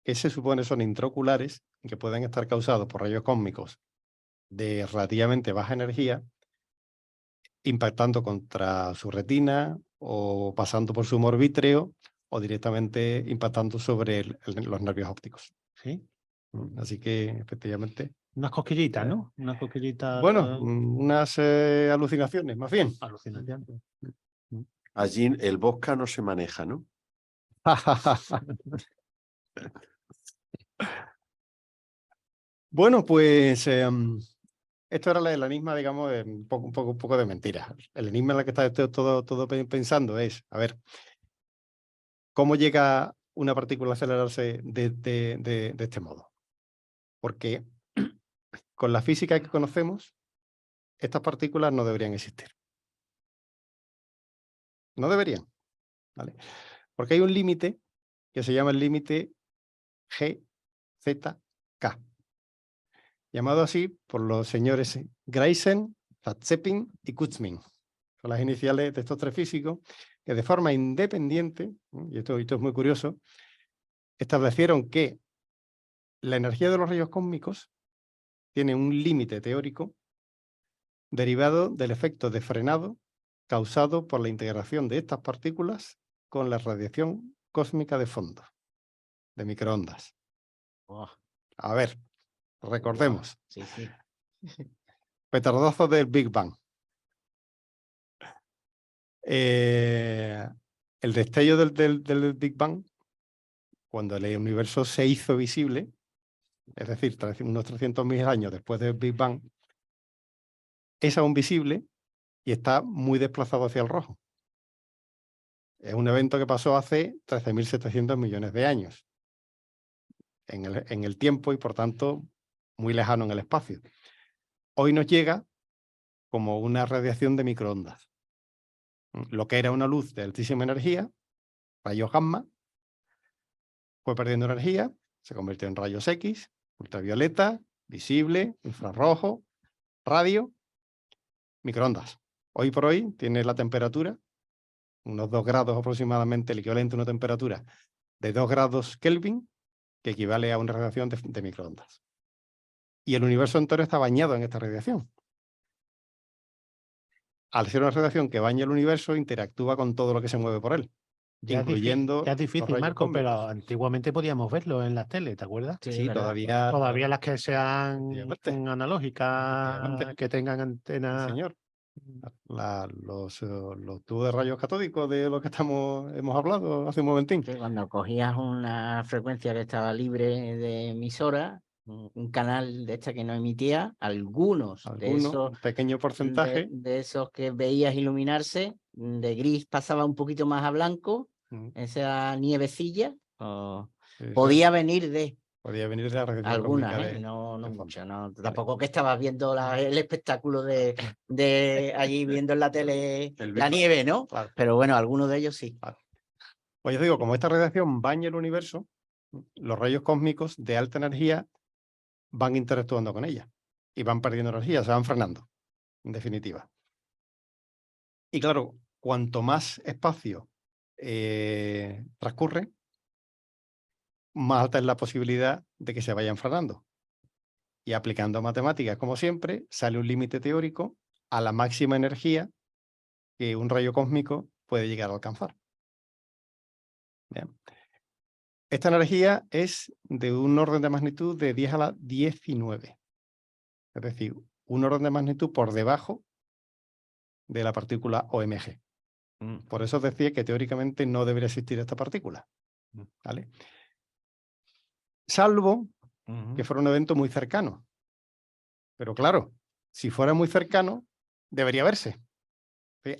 que se supone son intraoculares, que pueden estar causados por rayos cósmicos de relativamente baja energía, impactando contra su retina o pasando por su humor vítreo o directamente impactando sobre los nervios ópticos. ¿Sí? Así que, efectivamente... Unas cosquillitas, ¿no? Unas cosquillitas... Bueno, unas alucinaciones, más bien. Alucinaciones. Allí el Bosca no se maneja, ¿no? Bueno, pues esto era el enigma, digamos, un poco de mentira. El enigma en el que está todo pensando es, a ver, ¿cómo llega una partícula a acelerarse de este modo? Porque con la física que conocemos, estas partículas no deberían existir. No deberían, ¿vale? Porque hay un límite que se llama el límite GZK, llamado así por los señores Greisen, Zatsepin y Kutzmin. Son las iniciales de estos tres físicos que de forma independiente, y esto es muy curioso, establecieron que la energía de los rayos cósmicos tiene un límite teórico derivado del efecto de frenado causado por la integración de estas partículas con la radiación cósmica de fondo, de microondas. A ver, recordemos. Sí, sí. Petardazo del Big Bang. El destello del Big Bang, cuando el universo se hizo visible, es decir, unos 300.000 años después del Big Bang, es aún visible y está muy desplazado hacia el rojo. Es un evento que pasó hace 13.700 millones de años. en el tiempo y por tanto muy lejano en el espacio. Hoy nos llega como una radiación de microondas. Lo que era una luz de altísima energía, rayos gamma, fue perdiendo energía, se convirtió en rayos X, ultravioleta, visible, infrarrojo, radio, microondas. Hoy por hoy tiene la temperatura, unos 2 grados aproximadamente, el equivalente a una temperatura de 2 grados Kelvin, que equivale a una radiación de microondas. Y el universo entero está bañado en esta radiación. Al ser una radiación que baña el universo, interactúa con todo lo que se mueve por él, incluyendo ya es difícil, los rayos Marco, pero cósmicos. antiguamente podíamos verlo en las teles, ¿te acuerdas? Sí, ¿verdad? todavía Las que sean efectivamente. analógicas, Efectivamente. que tengan Sí, antenas. señor. Los tubos de rayos catódicos de los que hemos hablado hace un momentín. Que cuando cogías una frecuencia que estaba libre de emisora, un canal de esta que no emitía, algunos de esos, Un pequeño porcentaje. de esos que veías iluminarse, de gris pasaba un poquito más a blanco, esa nievecilla, podía venir de Podía venir de la radiación algunas, cósmica no de muchas, fondo. no, tampoco que estabas viendo el espectáculo de allí viendo en la tele la nieve, ¿no? Claro. Pero bueno, algunos de ellos sí. Claro. Pues yo digo, como esta radiación baña el universo, los rayos cósmicos de alta energía van interactuando con ella y van perdiendo energía, se van frenando, en definitiva. Y claro, cuanto más espacio transcurre, más alta es la posibilidad de que se vayan frenando. Y aplicando matemáticas, como siempre, sale un límite teórico a la máxima energía que un rayo cósmico puede llegar a alcanzar. Bien. Esta energía es de un orden de magnitud de 10 a la 19. Es decir, un orden de magnitud por debajo de la partícula OMG. Por eso os decía que teóricamente no debería existir esta partícula. ¿Vale? Salvo que fuera un evento muy cercano. Pero claro, si fuera muy cercano, debería verse.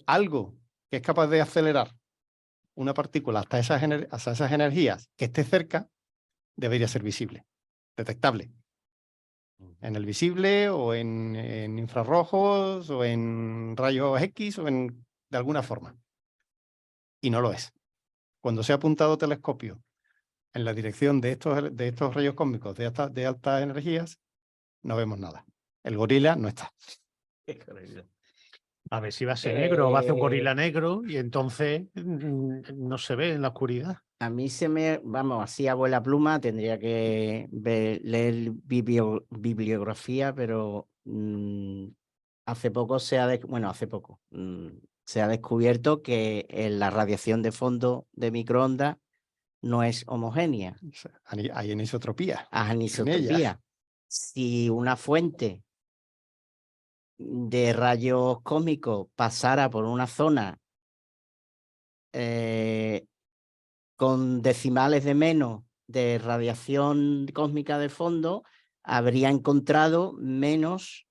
Algo que es capaz de acelerar una partícula hasta esas energías que esté cerca, debería ser visible, detectable. En el visible o en infrarrojos o en rayos X o de alguna forma. Y no lo es. Cuando se ha apuntado telescopio en la dirección de estos rayos cósmicos de altas energías, no vemos nada. El gorila no está. A ver si va a ser negro o va a ser un gorila negro y entonces no se ve en la oscuridad. A mí vamos, así a vuela pluma, tendría que leer bibliografía, pero hace poco se ha descubierto que la radiación de fondo de microondas no es homogénea. Hay anisotropía. Anisotropía. Si una fuente de rayos cósmicos pasara por una zona con decimales de menos de radiación cósmica de fondo, habría encontrado menos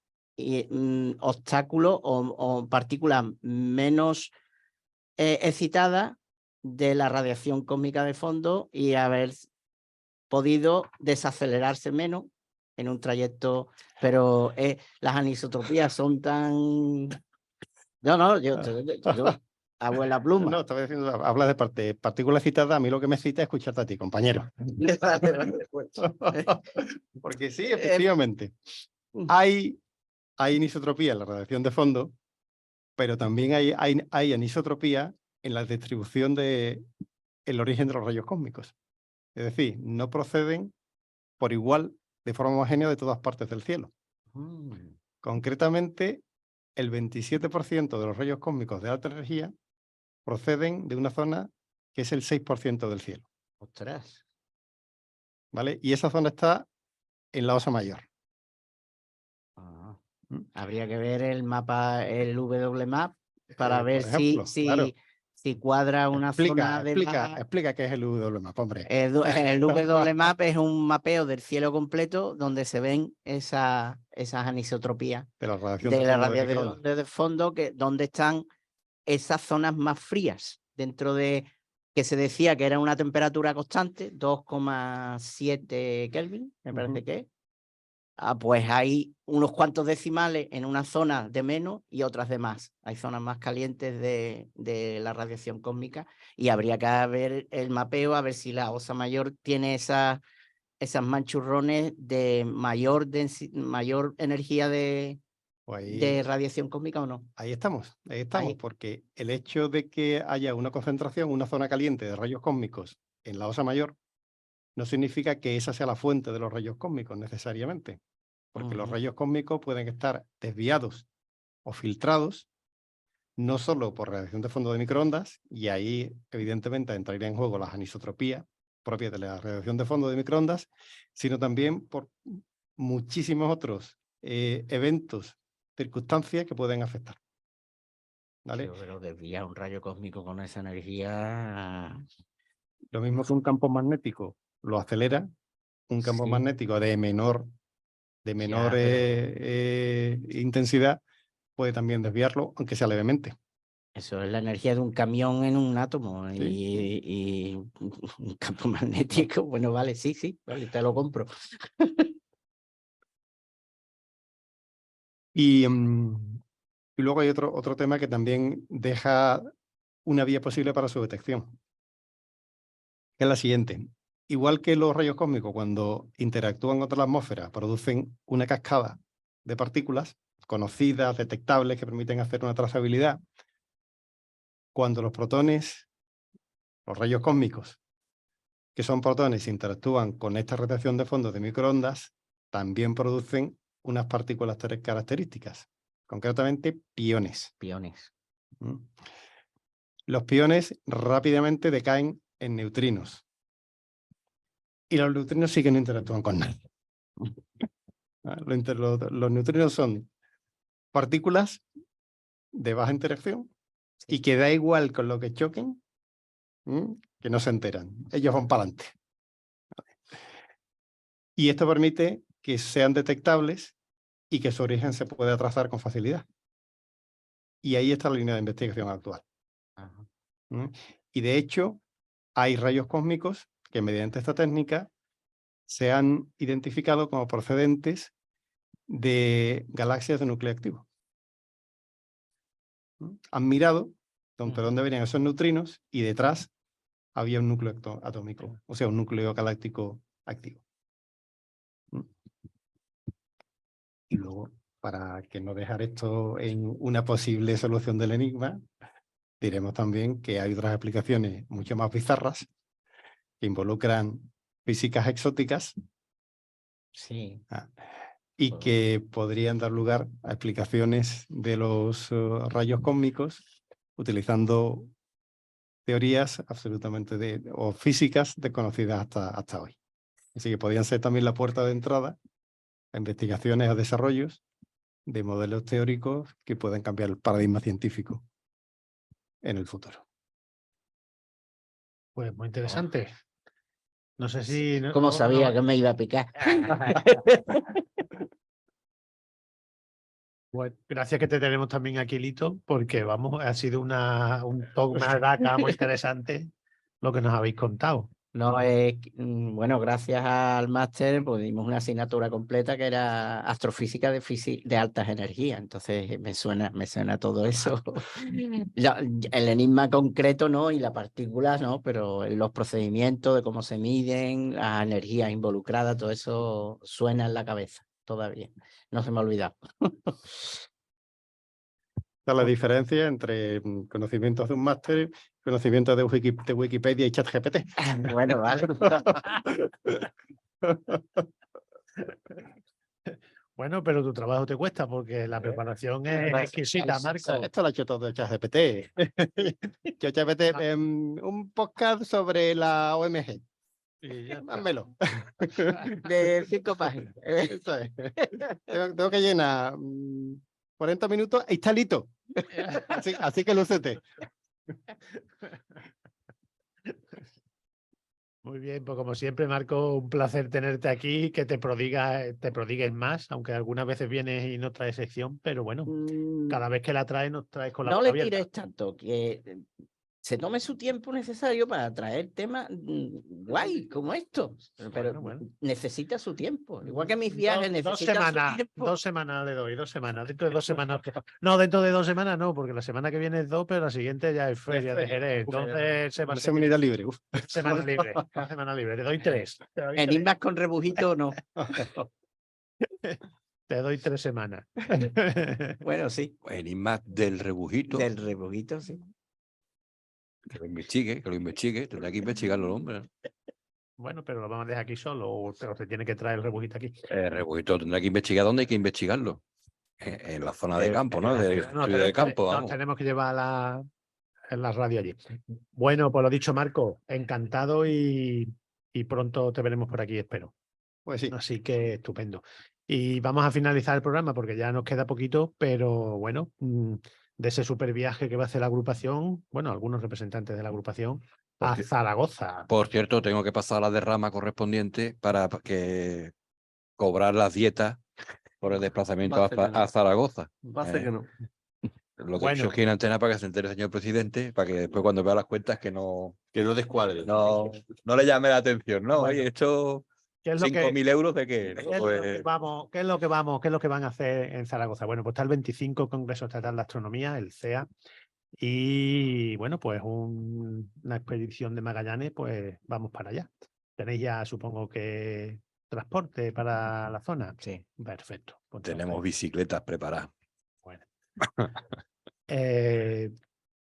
obstáculos o partículas menos excitadas de la radiación cósmica de fondo y haber podido desacelerarse menos en un trayecto, pero las anisotropías son tan... yo abuela pluma. No, estaba diciendo, habla de partículas citadas, a mí lo que me cita es escucharte a ti, compañero. Porque sí, efectivamente, hay anisotropía en la radiación de fondo, pero también hay anisotropía en la distribución del origen de los rayos cósmicos. Es decir, no proceden por igual de forma homogénea de todas partes del cielo. Concretamente, el 27% de los rayos cósmicos de alta energía proceden de una zona que es el 6% del cielo. ¡Ostras! ¿Vale? Y esa zona está en la Osa Mayor. Habría que ver el mapa, el WMAP, para ver ejemplo, si cuadra una zona de Explica qué es el WMAP, hombre. El WMAP es un mapeo del cielo completo donde se ven esas anisotropías de la radiación de fondo, donde están esas zonas más frías dentro de que se decía que era una temperatura constante, 2,7 Kelvin, me parece que es. Pues hay unos cuantos decimales en una zona de menos y otras de más. Hay zonas más calientes de la radiación cósmica y habría que ver el mapeo a ver si la Osa Mayor tiene esas manchurrones de mayor energía de radiación cósmica o no. Ahí estamos, Ahí. porque el hecho de que haya una concentración, una zona caliente de rayos cósmicos en la Osa Mayor, no significa que esa sea la fuente de los rayos cósmicos necesariamente, porque los rayos cósmicos pueden estar desviados o filtrados, no solo por radiación de fondo de microondas, y ahí evidentemente entraría en juego las anisotropías propias de la radiación de fondo de microondas, sino también por muchísimos otros eventos, circunstancias que pueden afectar. ¿Vale? Pero desviar un rayo cósmico con esa energía... Lo mismo que un campo magnético lo acelera, un campo magnético de menor intensidad puede también desviarlo, aunque sea levemente. Eso es la energía de un camión en un átomo y un campo magnético. Bueno, vale, sí, vale, te lo compro. Y luego hay otro tema que también deja una vía posible para su detección, que es la siguiente. Igual que los rayos cósmicos, cuando interactúan contra la atmósfera, producen una cascada de partículas conocidas, detectables, que permiten hacer una trazabilidad. Cuando los protones, los rayos cósmicos, que son protones, interactúan con esta radiación de fondo de microondas, también producen unas partículas características, concretamente piones. Los piones rápidamente decaen en neutrinos. Y los neutrinos sí que no interactúan con nada. Los neutrinos son partículas de baja interacción y que da igual con lo que choquen, que no se enteran. Ellos van para adelante. Y esto permite que sean detectables y que su origen se pueda trazar con facilidad. Y ahí está la línea de investigación actual. Y de hecho, hay rayos cósmicos que mediante esta técnica se han identificado como procedentes de galaxias de núcleo activo. Han mirado de dónde venían esos neutrinos y detrás había un núcleo atómico, o sea, un núcleo galáctico activo. Y luego, para que no dejar esto en una posible solución del enigma, diremos también que hay otras aplicaciones mucho más bizarras que involucran físicas exóticas y que podrían dar lugar a explicaciones de los rayos cósmicos utilizando teorías absolutamente o físicas desconocidas hasta hoy. Así que podrían ser también la puerta de entrada a investigaciones o desarrollos de modelos teóricos que puedan cambiar el paradigma científico en el futuro. Pues muy interesante. No sé si... ¿Cómo sabía que me iba a picar? Bueno, gracias que te tenemos también aquí, Lito, porque vamos, ha sido un talk más acá muy interesante lo que nos habéis contado. No, bueno, gracias al máster pues dimos una asignatura completa que era astrofísica de altas energías, entonces me suena todo eso. El enigma concreto no, y la partícula no, pero los procedimientos de cómo se miden, las energías involucradas, todo eso suena en la cabeza todavía, no se me ha olvidado. Esta es la diferencia entre conocimientos de un máster, conocimientos de Wikipedia y ChatGPT. Bueno, vale. Bueno, pero tu trabajo te cuesta porque la preparación es exquisita, Marco. Esto lo ha hecho todo ChatGPT. ChatGPT, un podcast sobre la OMG. Dámelo. De 5 páginas. Eso es. Tengo que llenar 40 minutos y está listo. Así que lúcete. Muy bien, pues como siempre, Marco, un placer tenerte aquí, que te prodigues más, aunque algunas veces vienes y no traes sección, pero bueno, cada vez que la traes nos traes con la No boca le abierta. tires tanto, que se tome su tiempo necesario para traer temas guay como estos, pero Bueno. necesita su tiempo, igual que mis viajes necesitan su tiempo. 2 semanas le doy, 2 semanas. Dentro de 2 semanas. No, dentro de 2 semanas no, porque la semana que viene es 2, pero la siguiente ya es feria de Jerez. Entonces se va a Una ser semanita libre. Uf. semana libre. Una semana libre. Le doy 3. Enigmas con rebujito no. Te doy 3 semanas. Bueno, sí, Enigmas del rebujito. del rebujito, sí. Que lo investigue. Tendrá que investigarlo el hombre. Bueno, pero lo vamos a dejar aquí solo, o se tiene que traer el rebujito aquí. El rebujito tendrá que investigar dónde hay que investigarlo. En la zona de campo, ¿no? De estudio de campo, Nos vamos. tenemos que llevar en la radio allí. Bueno, pues lo dicho, Marco, encantado y pronto te veremos por aquí, espero. Pues sí. Así que estupendo. Y vamos a finalizar el programa porque ya nos queda poquito, pero bueno, de ese super viaje que va a hacer la agrupación, bueno, algunos representantes de la agrupación, a Zaragoza. Por cierto, tengo que pasar la derrama correspondiente para que cobrar las dietas por el desplazamiento a Zaragoza. Va a ser que no. Lo que he Bueno. hecho aquí en antena para que se entere el señor presidente, para que después cuando vea las cuentas que no descuadre. No le llame la atención, ¿no? Bueno. Oye, esto ¿Qué es lo que 5.000 euros de qué. ¿Qué es lo que van a hacer en Zaragoza? Bueno, pues está el 25 Congreso Estatal de Astronomía, el CEA, y bueno, pues una expedición de Magallanes, pues vamos para allá. Tenéis ya, supongo que, transporte para la zona. Sí. Perfecto. Pues Tenemos entonces, bicicletas preparadas. bueno.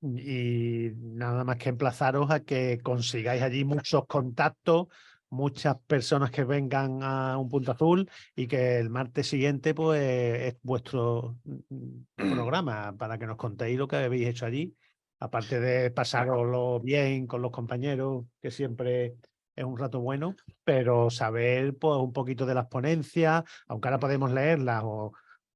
Y nada más que emplazaros a que consigáis allí muchos contactos, muchas personas que vengan a un punto azul y que el martes siguiente pues es vuestro programa para que nos contéis lo que habéis hecho allí, aparte de pasároslo bien con los compañeros, que siempre es un rato bueno, pero saber pues un poquito de las ponencias, aunque ahora podemos leerlas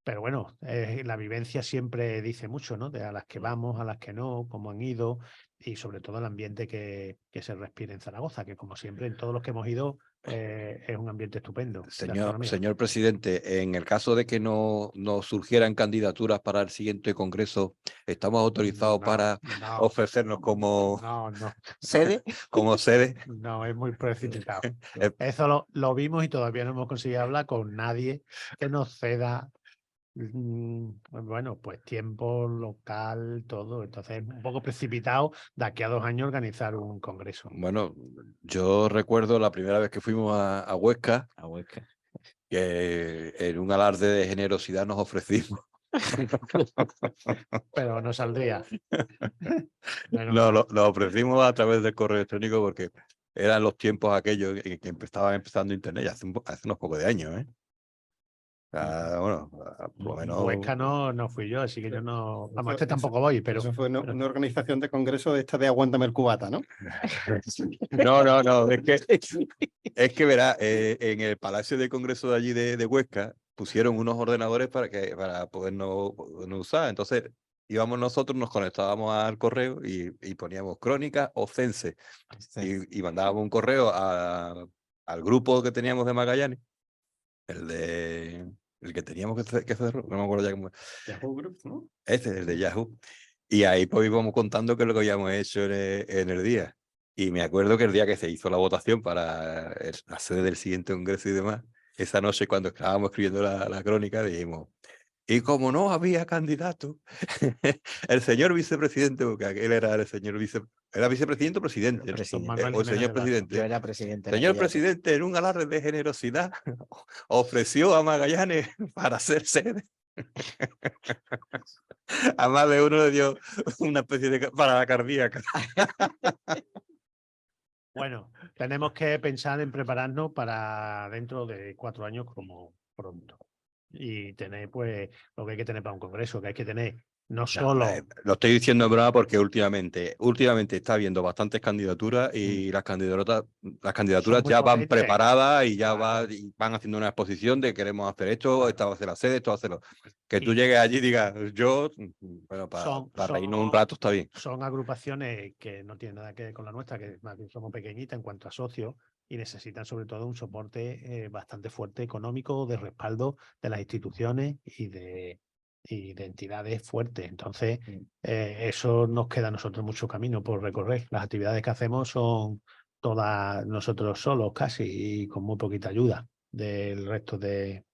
pero bueno, la vivencia siempre dice mucho, ¿no? De a las que vamos, a las que no, cómo han ido y sobre todo el ambiente que se respira en Zaragoza, que como siempre en todos los que hemos ido es un ambiente estupendo. Señor presidente, en el caso de que no surgieran candidaturas para el siguiente congreso, ¿estamos autorizados para ofrecernos como ¿Sede? como sede? No, es muy precipitado. Eso lo vimos y todavía no hemos conseguido hablar con nadie que nos ceda. Bueno, pues tiempo, local, todo. Entonces es un poco precipitado de aquí a 2 años organizar un congreso. Bueno, yo recuerdo la primera vez que fuimos a Huesca, que en un alarde de generosidad nos ofrecimos. Pero no saldría. No, lo ofrecimos a través del correo electrónico porque eran los tiempos aquellos que estaban empezando Internet, hace unos pocos de años, ¿eh? Bueno, por lo menos. Huesca no fui yo, así que yo no. Vamos, tampoco voy, pero. Eso fue una organización de congreso de esta de Aguántame el cubata, ¿no? No, es que verá, en el Palacio de Congreso de allí de Huesca pusieron unos ordenadores para podernos usar. Entonces íbamos nosotros, nos conectábamos al correo y poníamos crónicas o cense. Y mandábamos un correo al grupo que teníamos de Magallanes, el que teníamos que cerrar, no me acuerdo ya cómo. Yahoo Group, ¿no? El de Yahoo. Y ahí pues íbamos contando qué es lo que habíamos hecho en el día. Y me acuerdo que el día que se hizo la votación para la sede del siguiente congreso y demás, esa noche cuando estábamos escribiendo la crónica, dijimos, y como no había candidato, el señor vicepresidente, porque aquel era el señor ¿era vicepresidente o presidente? Presidente. O el señor presidente. Yo era presidente. Señor presidente, en un alarde de generosidad, ofreció a Magallanes para ser sede. A más de uno le dio una especie de parada cardíaca. Bueno, tenemos que pensar en prepararnos para dentro de 4 años como pronto. Y tener pues lo que hay que tener para un congreso, que hay que tener no solo. Lo estoy diciendo en broma porque últimamente está habiendo bastantes candidaturas y las candidaturas ya van preparadas y ya van haciendo una exposición de queremos hacer esto, esta va a ser la sede, esto va a ser lo. Que tú llegues allí y digas, yo, bueno, para reírnos un rato está bien. Son agrupaciones que no tienen nada que ver con la nuestra, que más bien somos pequeñitas en cuanto a socios y necesitan sobre todo un soporte bastante fuerte económico, de respaldo de las instituciones y de de entidades fuertes. Entonces, eso nos queda a nosotros mucho camino por recorrer. Las actividades que hacemos son todas nosotros solos casi y con muy poquita ayuda del resto de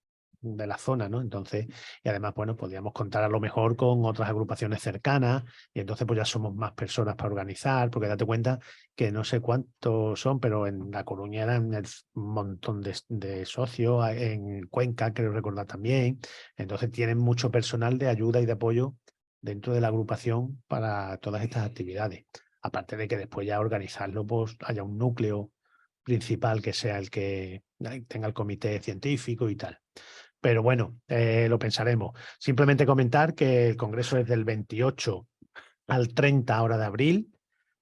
la zona, ¿no? Entonces, y además, bueno, podríamos contar a lo mejor con otras agrupaciones cercanas y entonces pues ya somos más personas para organizar, porque date cuenta que no sé cuántos son, pero en La Coruña eran un montón de socios, en Cuenca creo recordar también, entonces tienen mucho personal de ayuda y de apoyo dentro de la agrupación para todas estas actividades. Aparte de que después ya organizarlo, pues haya un núcleo principal que sea el que tenga el comité científico y tal. Pero bueno, lo pensaremos. Simplemente comentar que el congreso es del 28 al 30 ahora de abril,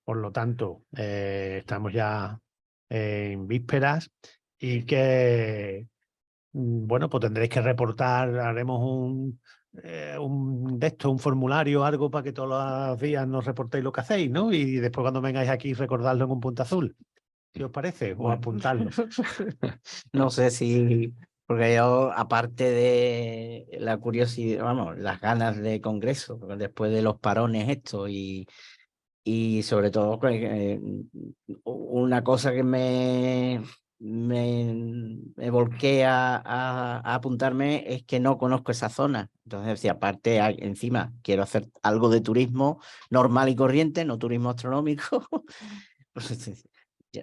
por lo tanto, estamos ya en vísperas y que, bueno, pues tendréis que reportar, haremos un formulario, algo para que todos los días nos reportéis lo que hacéis, ¿no? Y después cuando vengáis aquí recordarlo en un punto azul. ¿Qué os parece? O apuntarlo. No sé si, porque yo, aparte de la curiosidad, vamos, las ganas de congreso, después de los parones estos y sobre todo una cosa que me volqué a apuntarme es que no conozco esa zona. Entonces, si aparte, encima, quiero hacer algo de turismo normal y corriente, no turismo astronómico, pues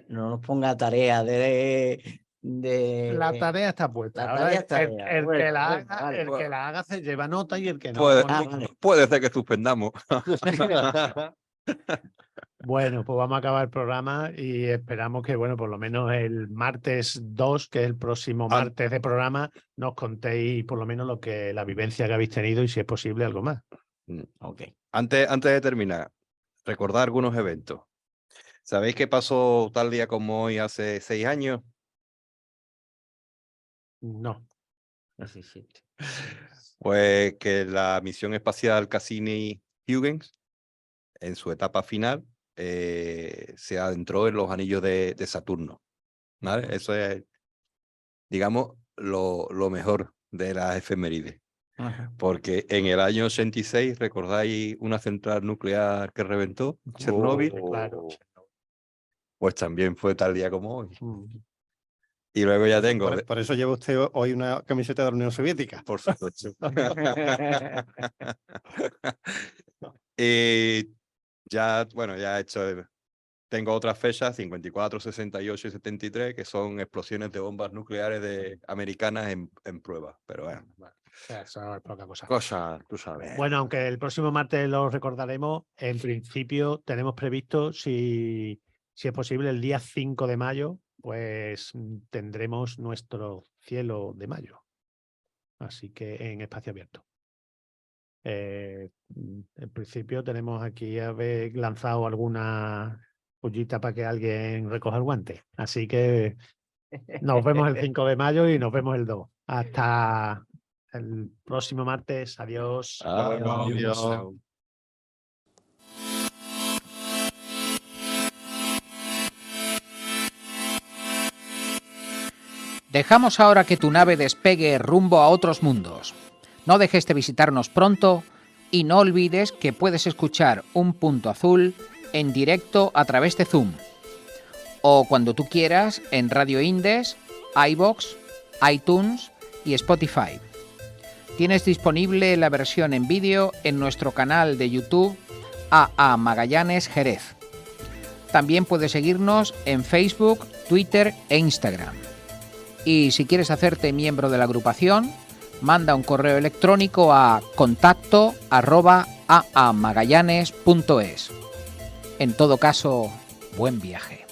no nos ponga tarea de... La tarea está puesta. La Ahora, tarea está el que la haga se lleva nota y el que no. Puede ser que suspendamos. Bueno, pues vamos a acabar el programa y esperamos que, bueno, por lo menos el martes 2, que es el próximo martes de programa, nos contéis por lo menos la vivencia que habéis tenido y si es posible algo más. Okay. Antes de terminar, recordar algunos eventos. ¿Sabéis qué pasó tal día como hoy hace 6 años? No. Pues que la misión espacial Cassini-Huygens, en su etapa final, se adentró en los anillos de Saturno, ¿vale? Eso es, digamos, lo mejor de las efemérides. Porque en el año 86, ¿recordáis una central nuclear que reventó? Chernóbil. Claro. Pues también fue tal día como hoy. Y luego ya tengo... Por eso lleva usted hoy una camiseta de la Unión Soviética. Por supuesto. Y ya, bueno, ya he hecho... Tengo otras fechas, 54, 68 y 73, que son explosiones de bombas nucleares americanas en prueba. Pero bueno. Eso es poca cosa. Cosa, tú sabes. Bueno, aunque el próximo martes lo recordaremos, en principio tenemos previsto, si es posible, el día 5 de mayo, pues tendremos nuestro cielo de mayo. Así que en espacio abierto. En principio tenemos aquí haber lanzado alguna pullita para que alguien recoja el guante. Así que nos vemos el 5 de mayo y nos vemos el 2. Hasta el próximo martes. Adiós. Adiós. Dejamos ahora que tu nave despegue rumbo a otros mundos. No dejes de visitarnos pronto y no olvides que puedes escuchar Un Punto Azul en directo a través de Zoom o cuando tú quieras en Radio Indes, iVoox, iTunes y Spotify. Tienes disponible la versión en vídeo en nuestro canal de YouTube AA Magallanes Jerez. También puedes seguirnos en Facebook, Twitter e Instagram. Y si quieres hacerte miembro de la agrupación, manda un correo electrónico a contacto@aamagallanes.es. En todo caso, buen viaje.